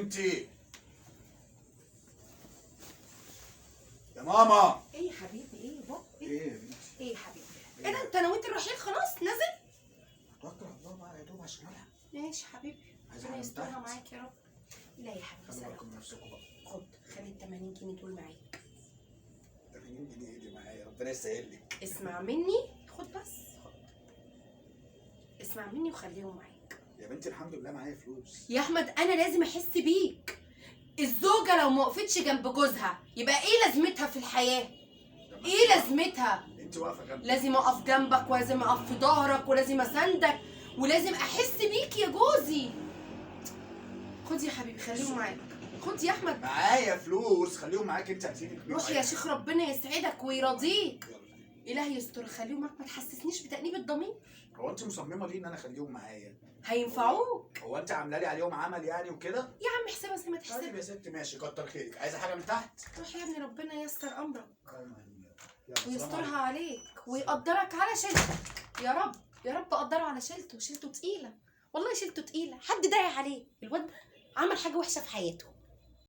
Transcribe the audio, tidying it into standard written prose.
بنتي يا ماما. ايه يا حبيبي؟ ايه بابا؟ ايه يا بنتي؟ ايه يا حبيبي؟ ايه ده انت نويت الرحيل خلاص نازل؟ توكل على الله بقى يا دوب عشان الحق. ماشي حبيبي، عايزة ربنا حاجة من يسترها تحت؟ معاك يا رب. لا يا حبيبي خلي سلام. بالكم من نفسكم بقى. خد خلي ال 80 جنيه دول معاك. 80 جنيه ايه دي معايا؟ ربنا يسهل لك. اسمع مني، خد بس خد. اسمع مني وخليهم معاك. يا بنتي الحمد لله معايا فلوس. يا احمد انا لازم احس بيك. الزوجه لو ما وقفتش جنب جوزها يبقى ايه لازمتها في الحياه؟ ايه لازمتها؟ انت واقفه جنبي. لازم اقف جنبك ولازم اقف في ظهرك ولازم اساندك ولازم احس بيك يا جوزي. خد يا حبيبي خليهم معاك. خد يا احمد. معايا فلوس خليهم معاك. انت هتسيبك بيهم. روح يا شيخ ربنا يسعدك ويرضيك. يلا بينا. الهي يستر خليهم معاك، ما تحسسنيش بتأنيب الضمير. هو انت مصممه ليه ان انا اخليهم معايا؟ هينفعوك. هو انت عامله لي عليهم عمل يعني وكده؟ يا عم احسبها زي ما طيب تحسبها. يا ست ماشي، كتر خيرك. عايزه حاجه من تحت؟ روح يا ابني ربنا ييسر امرك يلا، سلام ويسترها عليكم. عليك ويقدرك على شيلتك. يا رب يا رب قدره على شيلته. شيلته تقيله والله، شيلته تقيله. حد ضايق عليه الواد عمل حاجه وحشه في حياته.